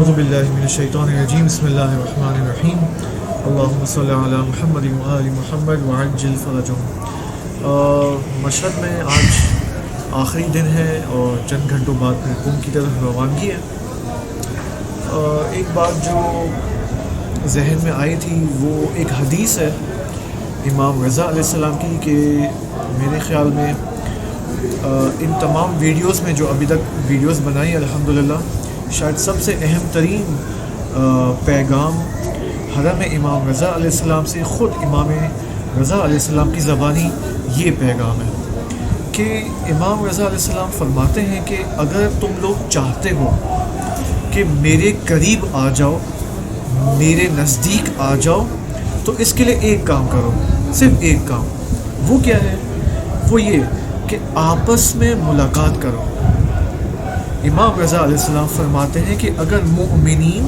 اعوذ باللہ من الشیطان الرجیم بسم اللہ الرحمن الرحیم اللہم صلی علی محمد و آل محمد وعجل فرجہم۔ مشہد میں آج آخری دن ہے اور چند گھنٹوں بعد پھر قم کی طرف روانگی ہے۔ ایک بات جو ذہن میں آئی تھی وہ ایک حدیث ہے امام رضا علیہ السلام کی کہ میرے خیال میں ان تمام ویڈیوز میں جو ابھی تک ویڈیوز بنائی الحمدللہ شاید سب سے اہم ترین پیغام حرم امام رضا علیہ السلام سے خود امام رضا علیہ السلام کی زبانی یہ پیغام ہے کہ امام رضا علیہ السلام فرماتے ہیں کہ اگر تم لوگ چاہتے ہو کہ میرے قریب آ جاؤ، میرے نزدیک آ جاؤ، تو اس کے لیے ایک کام کرو، صرف ایک کام۔ وہ کیا ہے؟ وہ یہ کہ آپس میں ملاقات کرو۔ امام رضا علیہ السلام فرماتے ہیں کہ اگر مؤمنین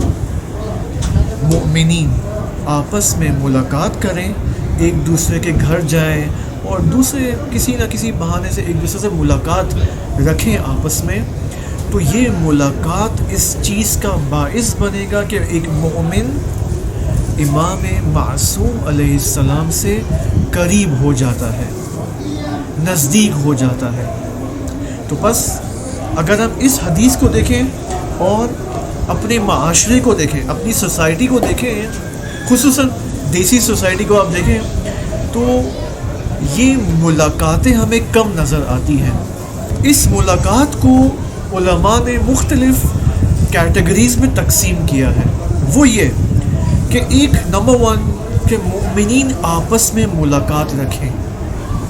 آپس میں ملاقات کریں، ایک دوسرے کے گھر جائیں اور دوسرے کسی نہ کسی بہانے سے ایک دوسرے سے ملاقات رکھیں آپس میں، تو یہ ملاقات اس چیز کا باعث بنے گا کہ ایک مومن امام معصوم علیہ السلام سے قریب ہو جاتا ہے، نزدیک ہو جاتا ہے۔ تو بس اگر ہم اس حدیث کو دیکھیں اور اپنے معاشرے کو دیکھیں، اپنی سوسائٹی کو دیکھیں، خصوصاً دیسی سوسائٹی کو آپ دیکھیں، تو یہ ملاقاتیں ہمیں کم نظر آتی ہیں۔ اس ملاقات کو علماء نے مختلف کیٹیگریز میں تقسیم کیا ہے۔ وہ یہ کہ ایک نمبر 1 کہ مومنین آپس میں ملاقات رکھیں،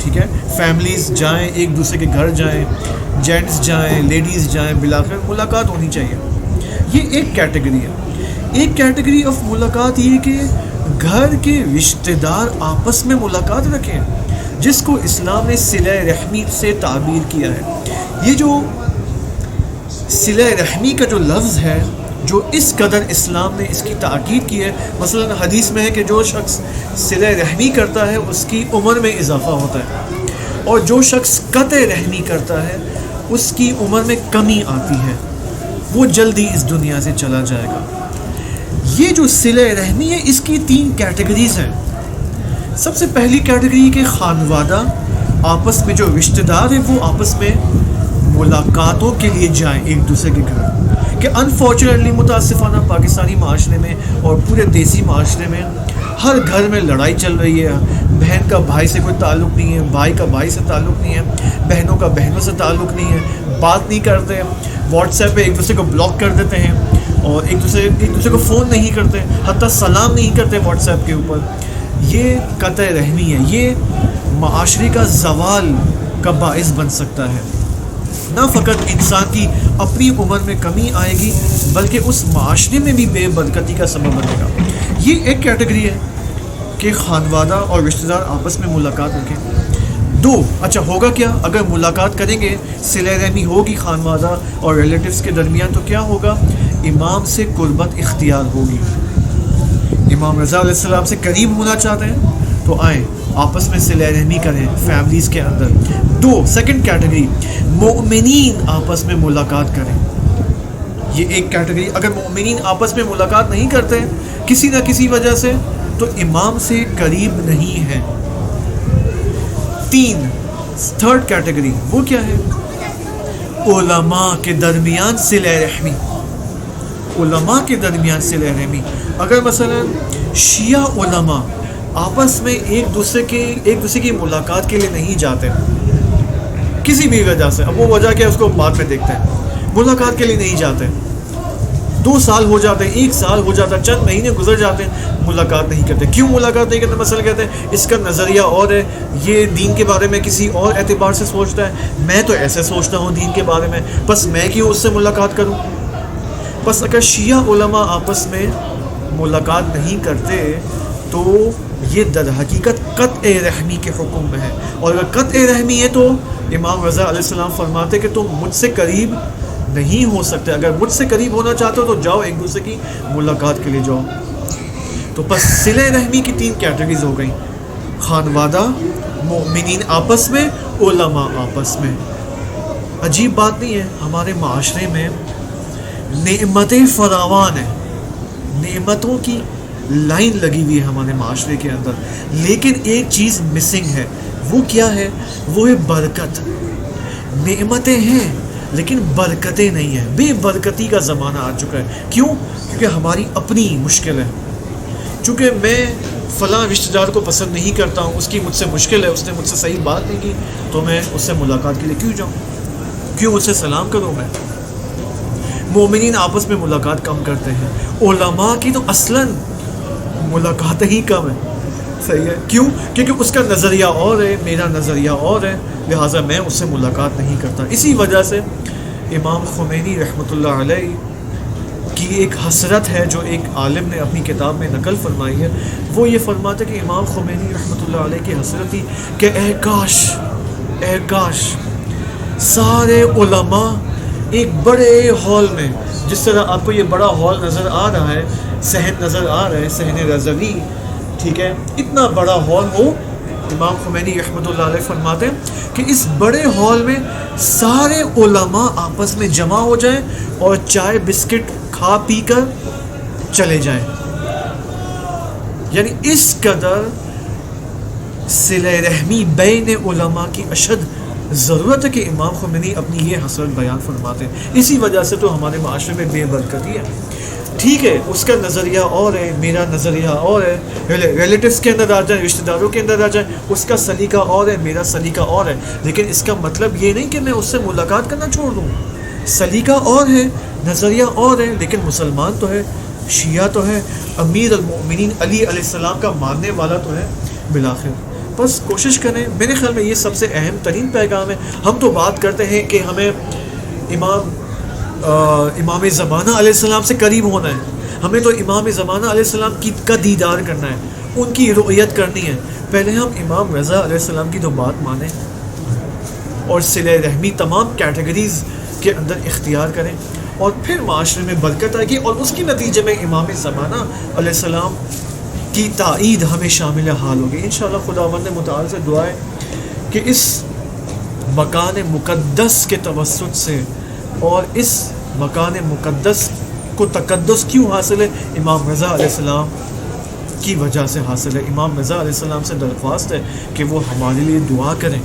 ٹھیک ہے، فیملیز جائیں، ایک دوسرے کے گھر جائیں، جینٹس جائیں، لیڈیز جائیں، بالآخر ملاقات ہونی چاہیے۔ یہ ایک کیٹیگری ہے۔ ایک کیٹیگری آف ملاقات یہ کہ گھر کے رشتہ دار آپس میں ملاقات رکھیں، جس کو اسلام نے صلہ رحمی سے تعبیر کیا ہے۔ یہ جو صلہ رحمی کا جو لفظ ہے، جو اس قدر اسلام نے اس کی تاکید کی ہے، مثلا حدیث میں ہے کہ جو شخص صلہ رحمی کرتا ہے اس کی عمر میں اضافہ ہوتا ہے، اور جو شخص قطع رحمی کرتا ہے اس کی عمر میں کمی آتی ہے، وہ جلدی اس دنیا سے چلا جائے گا۔ یہ جو صلہ رحمی ہے اس کی 3 کیٹیگریز ہیں۔ سب سے پہلی کیٹیگری کہ خانوادہ آپس میں جو رشتہ دار ہیں وہ آپس میں ملاقاتوں کے لیے جائیں ایک دوسرے کے گھر، کہ انفارچونیٹلی متاسفانہ پاکستانی معاشرے میں اور پورے دیسی معاشرے میں ہر گھر میں لڑائی چل رہی ہے۔ بہن کا بھائی سے کوئی تعلق نہیں ہے، بھائی کا بھائی سے تعلق نہیں ہے، بہنوں کا بہنوں سے تعلق نہیں ہے، بات نہیں کرتے، واٹس ایپ پہ ایک دوسرے کو بلاک کر دیتے ہیں اور ایک دوسرے کو فون نہیں کرتے، حتیٰ سلام نہیں کرتے واٹس ایپ کے اوپر۔ یہ قطع رحمی ہے، یہ معاشرے کا زوال کا باعث بن سکتا ہے۔ نہ فقط انسان کی اپنی عمر میں کمی آئے گی بلکہ اس معاشرے میں بھی بے برکتی کا سبب بنے گا۔ یہ ایک کیٹیگری ہے کہ خانوادہ اور رشتہ دار آپس میں ملاقات رکھیں۔ 2، اچھا ہوگا کیا اگر ملاقات کریں گے، صلہ رحمی ہوگی خانوادہ اور ریلیٹیوز کے درمیان، تو کیا ہوگا؟ امام سے قربت اختیار ہوگی۔ امام رضا علیہ السلام سے قریب ہونا چاہتے ہیں تو آئیں آپس میں صلہ رحمی کریں فیملیز کے اندر۔ 2، سیکنڈ کیٹیگری، مومنین آپس میں ملاقات کریں۔ یہ ایک کیٹیگری۔ اگر مومنین آپس میں ملاقات نہیں کرتے کسی نہ کسی وجہ سے تو امام سے قریب نہیں ہے۔ 3، تھرڈ کیٹیگری، وہ کیا ہے؟ علماء کے درمیان صلہ رحمی۔ علماء کے درمیان صلہ رحمی۔ اگر مثلا شیعہ علماء آپس میں ایک دوسرے کی ملاقات کے لیے نہیں جاتے کسی بھی وجہ سے، اب وہ وجہ کیا ہے اس کو بعد میں دیکھتے ہیں، ملاقات کے لیے نہیں جاتے، 2 سال ہو جاتے ہیں، 1 سال ہو جاتا ہے، چند مہینے گزر جاتے ہیں، ملاقات نہیں کرتے۔ کیوں ملاقات نہیں کرتے؟ مثلا کہتے ہیں اس کا نظریہ اور ہے، یہ دین کے بارے میں کسی اور اعتبار سے سوچتا ہے، میں تو ایسے سوچتا ہوں دین کے بارے میں، بس میں کیوں اس سے ملاقات کروں؟ بس اگر شیعہ علماء آپس میں ملاقات نہیں کرتے تو یہ در حقیقت قطع رحمی کے حکم میں ہے، اور اگر قطع رحمی ہے تو امام رضا علیہ السلام فرماتے کہ تم مجھ سے قریب نہیں ہو سکتے، اگر مجھ سے قریب ہونا چاہتے ہو تو جاؤ ایک دوسرے کی ملاقات کے لیے جاؤ۔ تو بس صلہ رحمی کی 3 کیٹیگریز ہو گئیں، خانوادہ، مومنین آپس میں، علماء آپس میں۔ عجیب بات نہیں ہے، ہمارے معاشرے میں نعمتیں فراوان ہیں، نعمتوں کی لائن لگی ہوئی ہے ہمارے معاشرے کے اندر، لیکن ایک چیز مسنگ ہے. وہ کیا ہے؟ وہ ہے برکت. نعمتیں ہیں لیکن برکتیں نہیں ہیں. بے برکتی کا زمانہ آ چکا ہے. کیوں؟ کیونکہ ہماری اپنی مشکل ہے. چونکہ میں فلاں رشتہ دار کو پسند نہیں کرتا ہوں، اس کی مجھ سے مشکل ہے، اس نے مجھ سے صحیح بات نہیں کی، تو میں اس سے ملاقات کے لیے کیوں جاؤں؟ کیوں اس سے سلام کروں میں؟ مومنین آپس میں ملاقات کم کرتے ہیں. علماء کی تو اصلاً ملاقاتیں ہی کم ہیں. صحیح ہے. کیوں؟ کیونکہ اس کا نظریہ اور ہے، میرا نظریہ اور ہے، لہٰذا میں اس سے ملاقات نہیں کرتا. اسی وجہ سے امام خمینی رحمۃ اللہ علیہ کی ایک حسرت ہے جو ایک عالم نے اپنی کتاب میں نقل فرمائی ہے. وہ یہ فرماتے کہ امام خمینی رحمۃ اللہ علیہ کی حسرت تھی کہ اے کاش سارے علماء ایک بڑے ہال میں، جس طرح آپ کو یہ بڑا ہال نظر آ رہا ہے، صحن نظر آ رہا ہے، صحن رضوی، ٹھیک ہے، اتنا بڑا ہال ہو. امام خمینی رحمۃ اللہ علیہ فرماتے ہیں کہ اس بڑے ہال میں سارے علماء آپس میں جمع ہو جائیں اور چائے بسکٹ کھا پی کر چلے جائیں. یعنی اس قدر صلہ رحمی بین علماء کی اشد ضرورت ہے کہ امام خمینی اپنی یہ حسرت بیان فرماتے ہیں. اسی وجہ سے تو ہمارے معاشرے میں بے برکتی ہے. ٹھیک ہے، اس کا نظریہ اور ہے، میرا نظریہ اور ہے، ریلیٹیوز کے اندر آ جائیں، رشتہ داروں کے اندر آ جائیں، اس کا سلیقہ اور ہے، میرا سلیقہ اور ہے، لیکن اس کا مطلب یہ نہیں کہ میں اس سے ملاقات کرنا چھوڑ دوں. سلیقہ اور ہے، نظریہ اور ہے، لیکن مسلمان تو ہے، شیعہ تو ہے، امیر المؤمنین علی علیہ السلام کا ماننے والا تو ہے بالآخر. بس کوشش کریں. میرے خیال میں یہ سب سے اہم ترین پیغام ہے. ہم تو بات کرتے ہیں کہ ہمیں امام زمانہ علیہ السلام سے قریب ہونا ہے، ہمیں تو امام زمانہ علیہ السلام کا دیدار کرنا ہے، ان کی رؤیت کرنی ہے. پہلے ہم امام رضا علیہ السلام کی تو بات مانیں اور صلہ رحمی تمام کیٹیگریز کے اندر اختیار کریں، اور پھر معاشرے میں برکت آئے گی، اور اس کے نتیجے میں امام زمانہ علیہ السلام کی تائید ہمیں شامل حال ہوگی. انشاءاللہ خداوند متعال سے دعا ہے کہ اس مکان مقدس کے توسط سے، اور اس مکان مقدس کو تقدس کیوں حاصل ہے؟ امام رضا علیہ السلام کی وجہ سے حاصل ہے. امام رضا علیہ السلام سے درخواست ہے کہ وہ ہمارے لیے دعا کریں،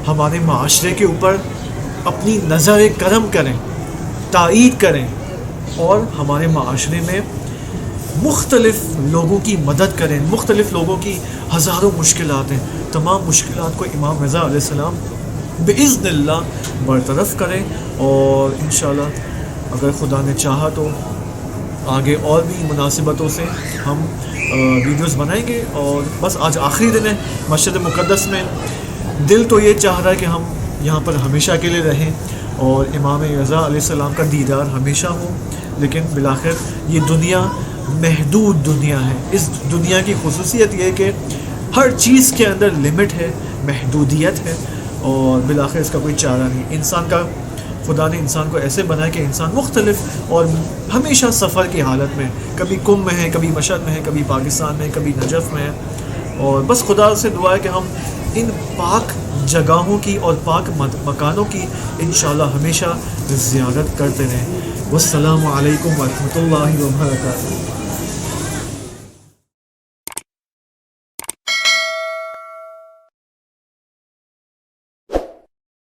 ہمارے معاشرے کے اوپر اپنی نظر کرم کریں، تائید کریں، اور ہمارے معاشرے میں مختلف لوگوں کی مدد کریں. مختلف لوگوں کی ہزاروں مشکلات ہیں، تمام مشکلات کو امام رضا علیہ السلام بإذن اللہ برطرف کریں. اور انشاءاللہ اگر خدا نے چاہا تو آگے اور بھی مناسبتوں سے ہم ویڈیوز بنائیں گے. اور بس آج آخری دن ہے مسجد مقدس میں. دل تو یہ چاہ رہا ہے کہ ہم یہاں پر ہمیشہ کے لیے رہیں اور امام رضا علیہ السلام کا دیدار ہمیشہ ہو، لیکن بالآخر یہ دنیا محدود دنیا ہے. اس دنیا کی خصوصیت یہ ہے کہ ہر چیز کے اندر لمٹ ہے، محدودیت ہے، اور بالآخر اس کا کوئی چارہ نہیں. انسان کا خدا نے انسان کو ایسے بنایا کہ انسان مختلف اور ہمیشہ سفر کی حالت میں، کبھی کم میں ہے، کبھی مشہد میں ہے، کبھی پاکستان میں، کبھی نجف میں ہے. اور بس خدا سے دعا ہے کہ ہم ان پاک جگہوں کی اور پاک مکانوں کی انشاءاللہ ہمیشہ زیارت کرتے رہیں. والسلام علیکم ورحمۃ اللہ وبرکاتہ.